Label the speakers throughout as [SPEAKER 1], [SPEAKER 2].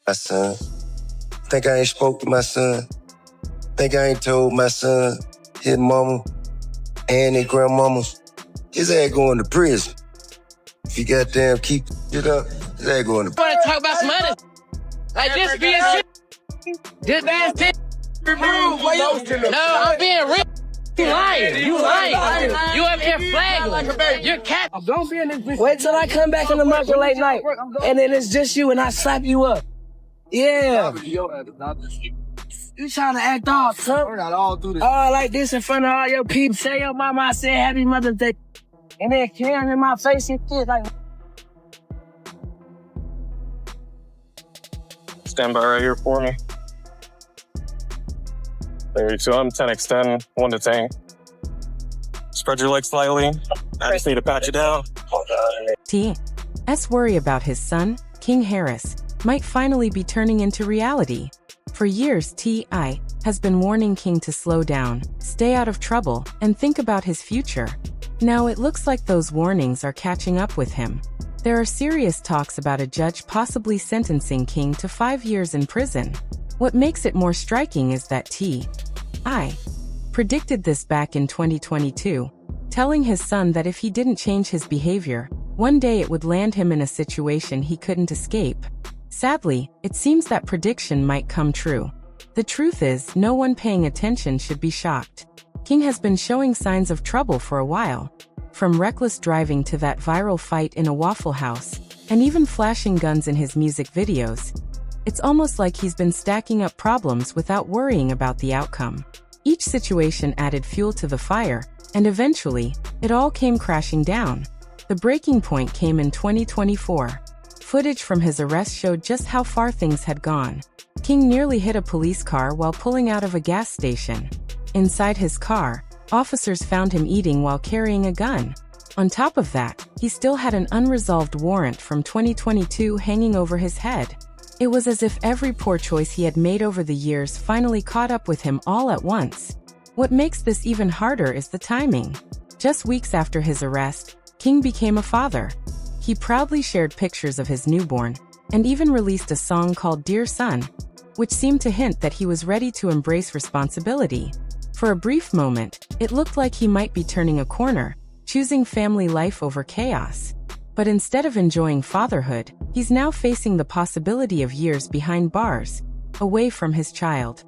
[SPEAKER 1] my son. Think I ain't spoke to my son. Think I ain't told my son, his mama, and his grandmamas. His ass going to prison. If you goddamn keep it up, his ass going to prison.
[SPEAKER 2] I want to talk about some money. Like this being shit. This man's shit. No, I'm being real. You lying. You up here flagging. You're cat.
[SPEAKER 3] Don't be in this bitch. Wait till I come back in the market late night, and then it's just you, and I slap you up. Yeah. You trying to act off, son? We're not all do this. All like this in front of all your people. Say your mama, I said Happy Mother's Day. And then Karen in my face and shit like.
[SPEAKER 4] Stand by right here for me. 32, I'm 10x10, 1 to 10. Spread your legs slightly. I just need to pat you down.
[SPEAKER 5] T.'s worry about his son, King Harris, might finally be turning into reality. For years, T.I. has been warning King to slow down, stay out of trouble, and think about his future. Now it looks like those warnings are catching up with him. There are serious talks about a judge possibly sentencing King to 5 years in prison. What makes it more striking is that T.I. predicted this back in 2022, telling his son that if he didn't change his behavior, one day it would land him in a situation he couldn't escape. Sadly, it seems that prediction might come true. The truth is, no one paying attention should be shocked. King has been showing signs of trouble for a while. From reckless driving to that viral fight in a Waffle House, and even flashing guns in his music videos. It's almost like he's been stacking up problems without worrying about the outcome. Each situation added fuel to the fire, and eventually, it all came crashing down. The breaking point came in 2024. Footage from his arrest showed just how far things had gone. King nearly hit a police car while pulling out of a gas station. Inside his car, officers found him eating while carrying a gun. On top of that, he still had an unresolved warrant from 2022 hanging over his head. It was as if every poor choice he had made over the years finally caught up with him all at once. What makes this even harder is the timing. Just weeks after his arrest, King became a father. He proudly shared pictures of his newborn, and even released a song called Dear Son, which seemed to hint that he was ready to embrace responsibility. For a brief moment, it looked like he might be turning a corner, choosing family life over chaos. But instead of enjoying fatherhood, he's now facing the possibility of years behind bars, away from his child.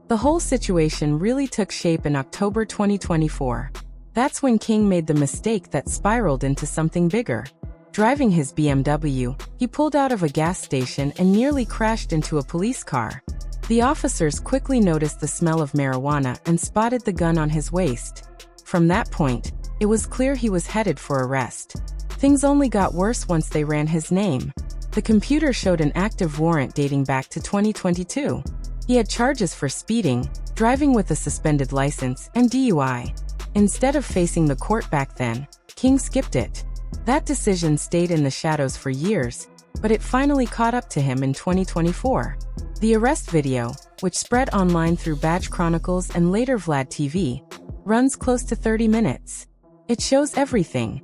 [SPEAKER 5] The whole situation really took shape in October 2024. That's when King made the mistake that spiraled into something bigger. Driving his BMW, he pulled out of a gas station and nearly crashed into a police car. The officers quickly noticed the smell of marijuana and spotted the gun on his waist. From that point, it was clear he was headed for arrest. Things only got worse once they ran his name. The computer showed an active warrant dating back to 2022. He had charges for speeding, driving with a suspended license, and DUI. Instead of facing the court back then, King skipped it. That decision stayed in the shadows for years, but it finally caught up to him in 2024. The arrest video, which spread online through Badge Chronicles and later Vlad TV, runs close to 30 minutes. It shows everything.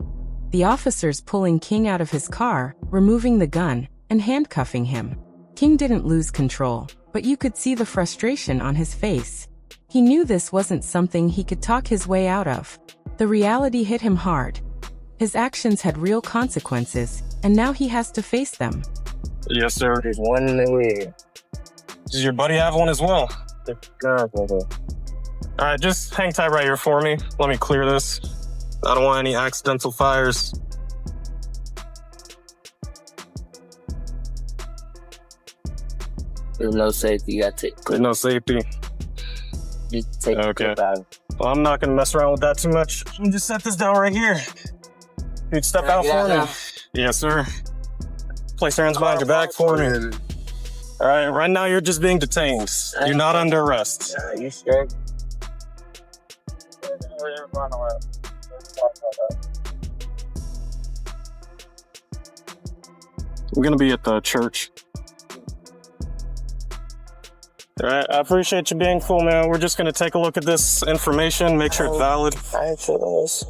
[SPEAKER 5] The officers pulling King out of his car, removing the gun, and handcuffing him. King didn't lose control, but you could see the frustration on his face. He knew this wasn't something he could talk his way out of. The reality hit him hard. His actions had real consequences, and now he has to face them.
[SPEAKER 4] Yes, sir.
[SPEAKER 1] There's one in the way.
[SPEAKER 4] Does your buddy have one as well? Alright, just hang tight right here for me. Let me clear this. I don't want any accidental fires.
[SPEAKER 3] There's no safety, you gotta take
[SPEAKER 4] There's no safety.
[SPEAKER 3] You take
[SPEAKER 4] Okay. Well, I'm not gonna mess around with that too much. Let me just set this down right here. Dude, step out for me. Yes, sir. Place your hands behind your back for me. All right now you're just being detained. You're not under arrest.
[SPEAKER 3] You sure?
[SPEAKER 4] We're gonna be at the church. All right, I appreciate you being cool, man. We're just gonna take a look at this information, make sure it's valid.
[SPEAKER 3] I ain't feeling this.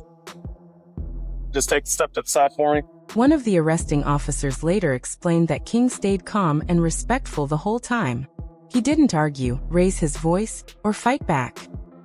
[SPEAKER 4] Just take a step to the side for me.
[SPEAKER 5] One of the arresting officers later explained that King stayed calm and respectful the whole time. He didn't argue, raise his voice, or fight back.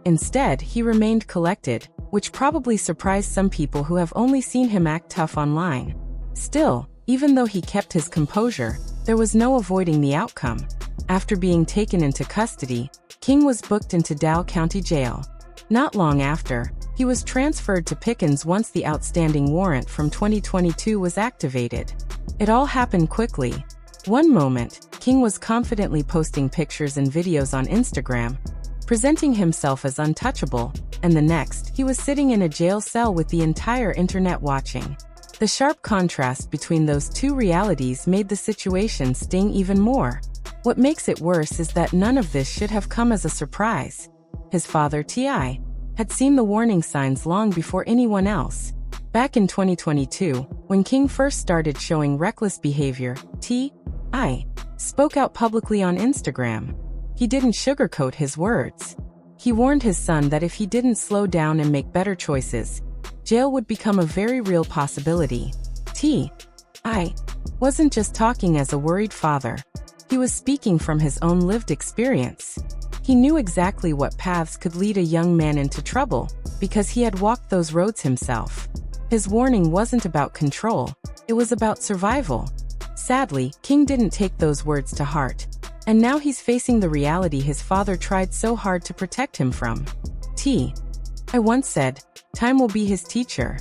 [SPEAKER 5] Instead, he remained collected, which probably surprised some people who have only seen him act tough online. Still, even though he kept his composure, there was no avoiding the outcome. After being taken into custody, King was booked into Dow County Jail. Not long after, he was transferred to Pickens once the outstanding warrant from 2022 was activated. It all happened quickly. One moment, King was confidently posting pictures and videos on Instagram, presenting himself as untouchable, and the next, he was sitting in a jail cell with the entire internet watching. The sharp contrast between those two realities made the situation sting even more. What makes it worse is that none of this should have come as a surprise. His father, T.I., had seen the warning signs long before anyone else. Back in 2022, when King first started showing reckless behavior, T.I. spoke out publicly on Instagram. He didn't sugarcoat his words. He warned his son that if he didn't slow down and make better choices, jail would become a very real possibility. T.I. wasn't just talking as a worried father. He was speaking from his own lived experience. He knew exactly what paths could lead a young man into trouble, because he had walked those roads himself. His warning wasn't about control, it was about survival. Sadly, King didn't take those words to heart, and now he's facing the reality his father tried so hard to protect him from. T.I. once said, "Time will be his teacher."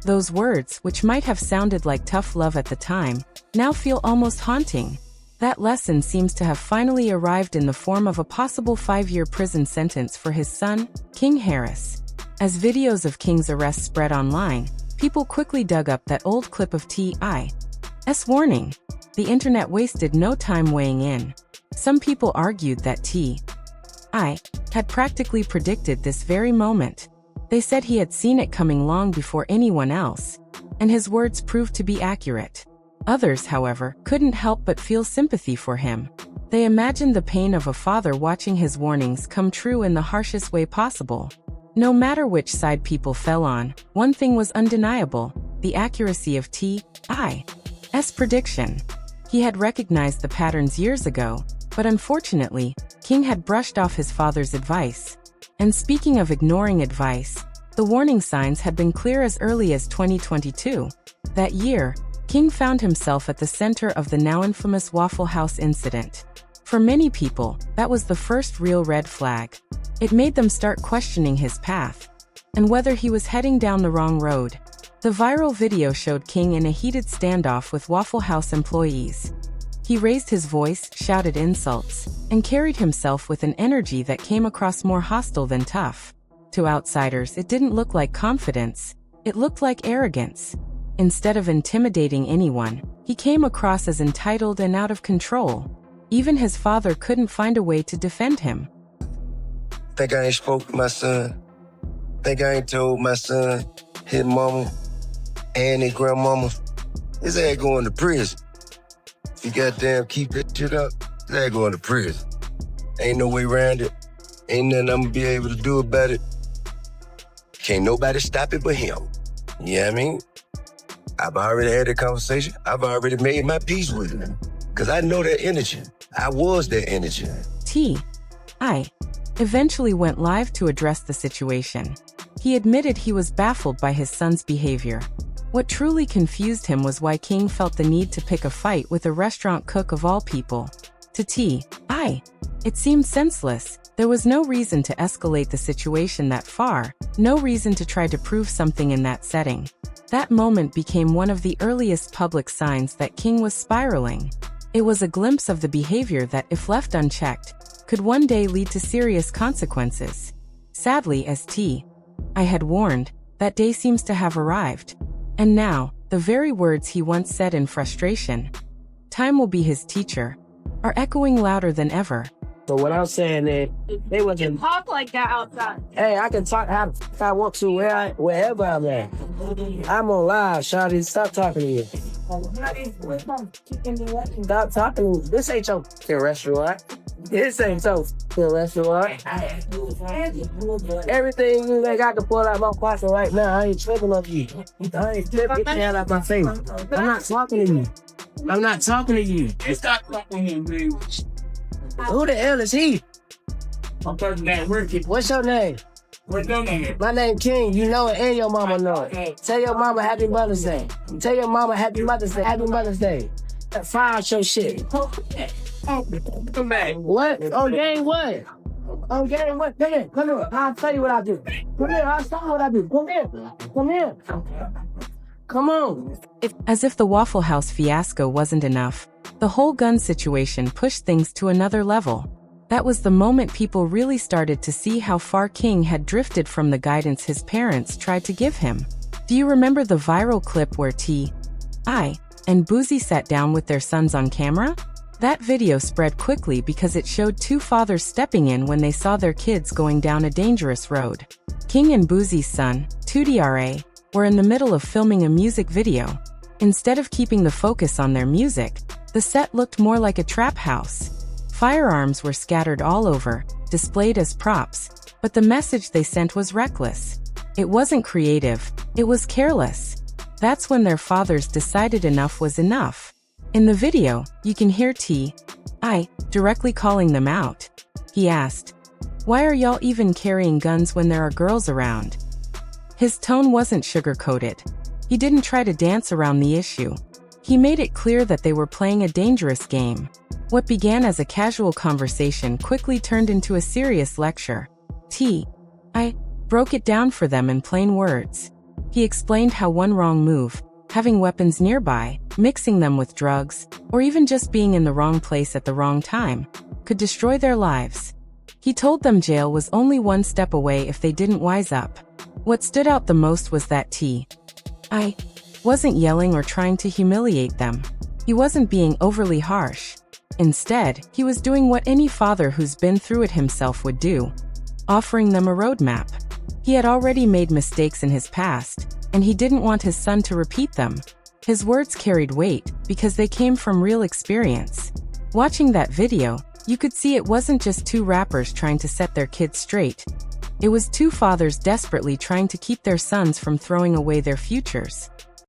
[SPEAKER 5] Those words, which might have sounded like tough love at the time, now feel almost haunting. That lesson seems to have finally arrived in the form of a possible 5-year prison sentence for his son, King Harris. As videos of King's arrest spread online, people quickly dug up that old clip of T.I.'s warning. The internet wasted no time weighing in. Some people argued that T.I. had practically predicted this very moment. They said he had seen it coming long before anyone else, and his words proved to be accurate. Others, however, couldn't help but feel sympathy for him. They imagined the pain of a father watching his warnings come true in the harshest way possible. No matter which side people fell on, one thing was undeniable: the accuracy of T.I.'s prediction. He had recognized the patterns years ago, but unfortunately, King had brushed off his father's advice. And speaking of ignoring advice, the warning signs had been clear as early as 2022. That year, King found himself at the center of the now infamous Waffle House incident. For many people, that was the first real red flag. It made them start questioning his path and whether he was heading down the wrong road. The viral video showed King in a heated standoff with Waffle House employees. He raised his voice, shouted insults, and carried himself with an energy that came across more hostile than tough. To outsiders, it didn't look like confidence. It looked like arrogance. Instead of intimidating anyone, he came across as entitled and out of control. Even his father couldn't find a way to defend him.
[SPEAKER 1] Think I ain't spoke to my son. Think I ain't told my son, his mama, and his grandmama. His ass going to prison. If you goddamn keep that shit up, his ass going to prison. Ain't no way around it. Ain't nothing I'm gonna be able to do about it. Can't nobody stop it but him. You know what I mean? I've already had that conversation. I've already made my peace with him. Because I know that energy. I was that energy.
[SPEAKER 5] T.I. eventually went live to address the situation. He admitted he was baffled by his son's behavior. What truly confused him was why King felt the need to pick a fight with a restaurant cook of all people. To T.I., it seemed senseless. There was no reason to escalate the situation that far, no reason to try to prove something in that setting. That moment became one of the earliest public signs that King was spiraling. It was a glimpse of the behavior that, if left unchecked, could one day lead to serious consequences. Sadly, as T.I. had warned, that day seems to have arrived. And now, the very words he once said in frustration, "Time will be his teacher," are echoing louder than ever.
[SPEAKER 3] So what I'm saying is, they wasn't
[SPEAKER 6] Talk like that outside.
[SPEAKER 3] Hey, I can talk how I want to wherever I'm at. I'm on live, Shawty. Stop talking to you. Stop talking to me. This ain't your restaurant. This ain't so. That's what. Everything you ain't got to pull out my pocket right now. I ain't tripping on you. I ain't tripping. Get the hell out my face. I'm not talking to you. I'm not talking to you. Stop talking to him, please. Who the hell is he? What's your name? What's your name? My name King. You know it and your mama know it. Tell your mama Happy Mother's Day. Tell your mama Happy Mother's Day. Happy Mother's Day. Fire out your shit. Come back. What? Oh, gang what? Oh, gang what? Come here. Come here. I'll tell you what I do. Come here. I'll tell you what I do. Come here. Come here. Come on.
[SPEAKER 5] As if the Waffle House fiasco wasn't enough, the whole gun situation pushed things to another level. That was the moment people really started to see how far King had drifted from the guidance his parents tried to give him. Do you remember the viral clip where T.I. and Boozy sat down with their sons on camera? That video spread quickly because it showed two fathers stepping in when they saw their kids going down a dangerous road. King and Boozy's son, 2DRA, were in the middle of filming a music video. Instead of keeping the focus on their music, the set looked more like a trap house. Firearms were scattered all over, displayed as props, but the message they sent was reckless. It wasn't creative, it was careless. That's when their fathers decided enough was enough. In the video, you can hear T.I. directly calling them out. He asked, "Why are y'all even carrying guns when there are girls around?" His tone wasn't sugar-coated. He didn't try to dance around the issue. He made it clear that they were playing a dangerous game. What began as a casual conversation quickly turned into a serious lecture. T.I. broke it down for them in plain words. He explained how one wrong move, having weapons nearby, mixing them with drugs, or even just being in the wrong place at the wrong time, could destroy their lives. He told them jail was only one step away if they didn't wise up. What stood out the most was that T.I. wasn't yelling or trying to humiliate them. He wasn't being overly harsh. Instead, he was doing what any father who's been through it himself would do, offering them a roadmap. He had already made mistakes in his past, and he didn't want his son to repeat them. His words carried weight because they came from real experience. Watching that video, you could see it wasn't just two rappers trying to set their kids straight. It was two fathers desperately trying to keep their sons from throwing away their futures.